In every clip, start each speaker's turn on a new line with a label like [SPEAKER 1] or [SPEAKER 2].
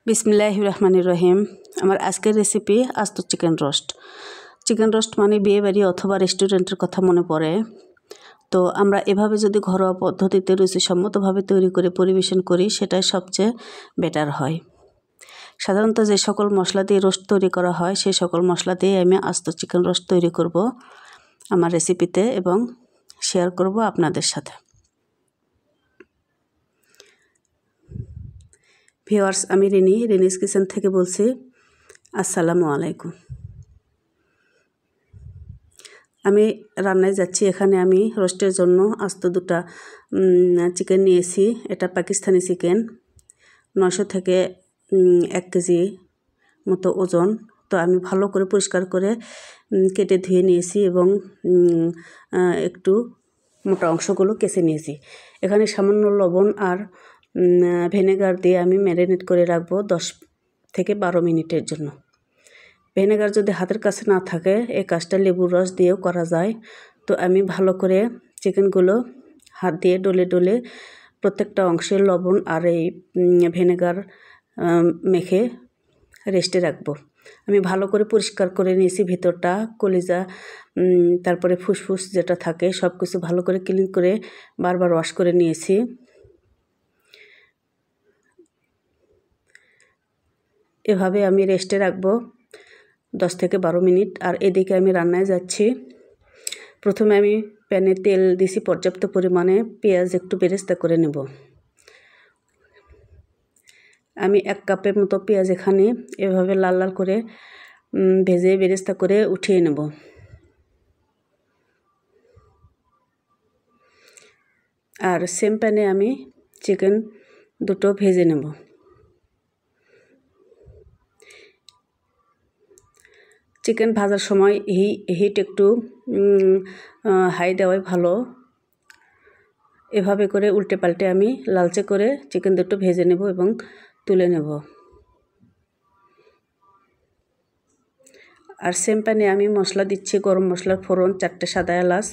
[SPEAKER 1] বিসমিল্লাহির রহমানির রহিম। আমার আজকের রেসিপি আস্ত চিকেন রোস্ট। চিকেন রোস্ট মানে বিয়েবাড়ি অথবা রেস্টুরেন্টের কথা মনে পড়ে। তো আমরা এভাবে যদি ঘরোয়া পদ্ধতিতে রুচিসম্মতভাবে তৈরি করে পরিবেশন করি সেটাই সবচেয়ে বেটার হয়। সাধারণত যে সকল মশলা দিয়ে রোস্ট তৈরি করা হয় সেই সকল মশলা দিয়ে আমি আস্ত চিকেন রোস্ট তৈরি করব আমার রেসিপিতে এবং শেয়ার করব আপনাদের সাথে। ভিউয়ার্স, আমি রিনিস কিচেন থেকে বলছি। আসসালামু আলাইকুম। আমি রান্নায় যাচ্ছি। এখানে আমি রোস্টের জন্য আস্ত দুটা চিকেন নিয়েছি। এটা পাকিস্তানি চিকেন, 900 থেকে 1 কেজি মতো ওজন। তো আমি ভালো করে পরিষ্কার করে কেটে ধুয়ে নিয়েছি এবং একটু মোটা অংশগুলো কেচে নিয়েছি। এখানে সামান্য লবণ আর ভিনেগার দিয়ে আমি ম্যারিনেট করে রাখবো 10 থেকে 12 মিনিটের জন্য। ভিনেগার যদি হাতের কাছে না থাকে এই কাজটা লেবুর রস দিয়েও করা যায়। তো আমি ভালো করে চিকেনগুলো হাত দিয়ে ডলে ডলে প্রত্যেকটা অংশে লবণ আর এই ভিনেগার মেখে রেস্টে রাখবো। আমি ভালো করে পরিষ্কার করে নিয়েছি ভিতরটা, কলিজা, তারপরে ফুসফুস যেটা থাকে সব কিছু ভালো করে ক্লিন করে বারবার ওয়াশ করে নিয়েছি। এভাবে আমি রেস্টে রাখবো 10 থেকে 12 মিনিট। আর এদিকে আমি রান্নায় যাচ্ছি। প্রথমে আমি প্যানে তেল দিছি পর্যাপ্ত পরিমাণে। পেঁয়াজ একটু বেরেস্তা করে নেব। আমি 1 কাপের মতো পেঁয়াজ এখানে এভাবে লাল লাল করে ভেজে বেরেস্তা করে উঠিয়ে নেব। আর সেম প্যানে আমি চিকেন দুটো ভেজে নেব। চিকেন ভাজার সময় হিট একটু হাই দেওয়াই ভালো। এভাবে করে উল্টে পাল্টে আমি লালচে করে চিকেন দুটো ভেজে নেব এবং তুলে নেব। আর সেম প্যানে আমি মশলা দিচ্ছি গরম মশলার ফোড়ন, 4টে সাদা এলাচ,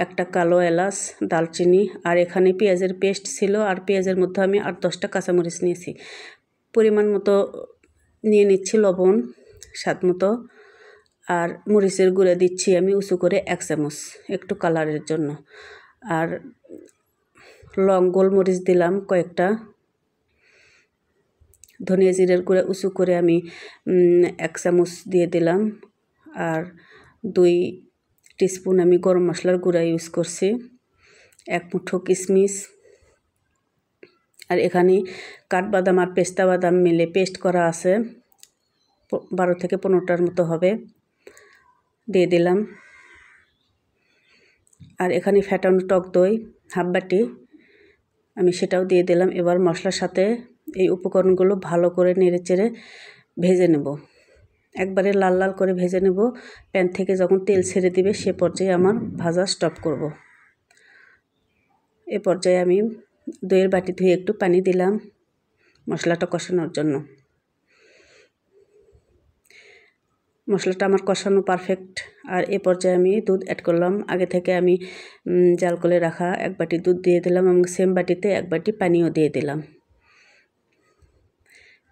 [SPEAKER 1] 1টা কালো এলাচ, দালচিনি। আর এখানে পেঁয়াজের পেস্ট ছিল আর পেঁয়াজের মধ্যে আমি 8-10টা কাঁচামরিচ নিয়েছি। পরিমাণ মতো নিয়ে নিচ্ছি লবণ, স্বাদ মতো। আর মরিচের গুঁড়া দিচ্ছি আমি উঁচু করে 1 চামচ, একটু কালারের জন্য। আর গোলমরিচ দিলাম কয়েকটা। ধনিয়া জিরার গুঁড়া উঁচু করে আমি 1 চামচ দিয়ে দিলাম। আর 2 টিস্পুন আমি গরম মশলার গুঁড়া ইউজ করছি। 1 মুঠো কিশমিশ। আর এখানে কাঠবাদাম আর পেস্তা বাদাম মিলে পেস্ট করা আছে, 12 থেকে 15টার মতো হবে, দিয়ে দিলাম। আর এখানে ফ্যাটানো টক দই হাফ বাটি, আমি সেটাও দিয়ে দিলাম। এবার মশলার সাথে এই উপকরণগুলো ভালো করে নেড়েচেড়ে ভেজে নেব। একবারে লাল লাল করে ভেজে নেব। প্যান থেকে যখন তেল ছেড়ে দিবে সে পর্যায়ে আমার ভাজা স্টপ করব। এ পর্যায়ে আমি দইয়ের বাটি ধুয়ে একটু পানি দিলাম মশলাটা কষানোর জন্য। মশলাটা আমার কষানো পারফেক্ট। আর এ পর্যায়ে আমি দুধ অ্যাড করলাম। আগে থেকে আমি জাল করে রাখা 1 বাটি দুধ দিয়ে দিলাম এবং সেম বাটিতে 1 বাটি পানিও দিয়ে দিলাম।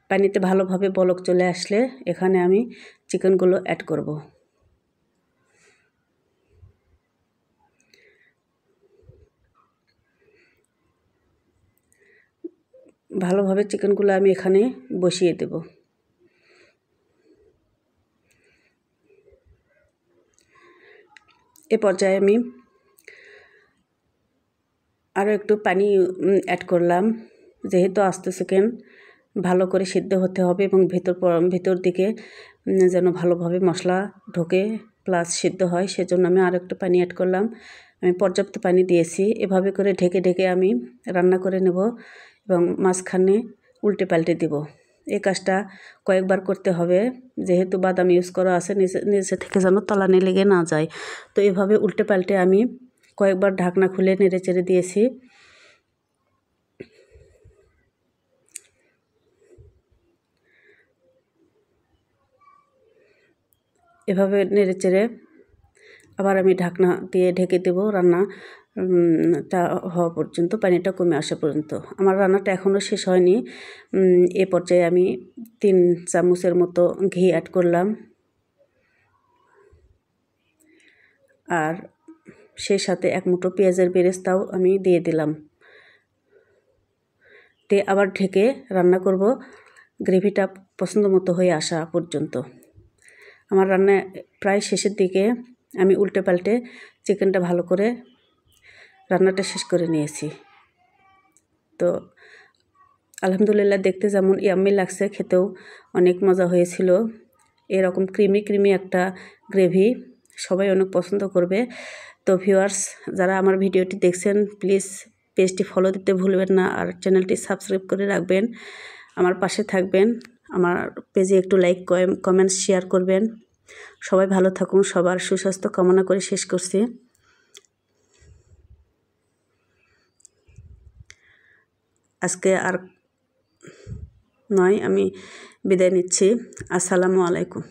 [SPEAKER 1] পানিতে ভালোভাবে বলক চলে আসলে এখানে আমি চিকেনগুলো অ্যাড করব। ভালোভাবে চিকেনগুলো আমি এখানে বসিয়ে দেব। এ পর্যায়ে আমি আরও একটু পানি অ্যাড করলাম। যেহেতু আস্ত চিকেন ভালো করে সিদ্ধ হতে হবে এবং ভেতর দিকে যেন ভালোভাবে মশলা ঢোকে প্লাস সিদ্ধ হয়, সেজন্য আমি আর একটু পানি অ্যাড করলাম। আমি পর্যাপ্ত পানি দিয়েছি। এভাবে করে ঢেকে ঢেকে আমি রান্না করে নেব এবং মাঝখানে উল্টে পাল্টে দেব। এই কাজটা কয়েকবার করতে হবে, যেহেতু বাদাম ইউজ করা আছে নিচে থেকে যেন তলানি লেগে না যায়। তো এভাবে উল্টে পাল্টে আমি কয়েকবার ঢাকনা খুলে নেড়ে চেড়ে দিয়েছি। এভাবে নেড়ে চেড়ে আবার আমি ঢাকনা দিয়ে ঢেকে দেব রান্না টা হওয়া পর্যন্ত, পানিটা কমে আসা পর্যন্ত। আমার রান্নাটা এখনও শেষ হয়নি। এ পর্যায়ে আমি 3 চামচের মতো ঘি অ্যাড করলাম, আর সেই সাথে 1 মুঠো পেঁয়াজের বেরেস্তাও আমি দিয়ে দিলাম। দিয়ে আবার ঢেকে রান্না করব গ্রেভিটা পছন্দ মতো হয়ে আসা পর্যন্ত। আমার রান্না প্রায় শেষের দিকে। আমি উল্টে পাল্টে চিকেনটা ভালো করে রান্নাটা শেষ করে নিয়েছি। তো আলহামদুলিল্লাহ, দেখতে যেমন ইয়াম্মি লাগছে, খেতেও অনেক মজা হয়েছিল। এরকম ক্রিমি একটা গ্রেভি সবাই অনেক পছন্দ করবে। তো ভিউয়ার্স, যারা আমার ভিডিওটি দেখছেন প্লিজ পেজটি ফলো দিতে ভুলবেন না, আর চ্যানেলটি সাবস্ক্রাইব করে রাখবেন, আমার পাশে থাকবেন। আমার পেজে একটু লাইক, কমেন্টস, শেয়ার করবেন। সবাই ভালো থাকুন, সবার সুস্বাস্থ্য কামনা করে শেষ করছি। আজকে আর নয়, আমি বিদায় নিচ্ছি। আসসালামু আলাইকুম।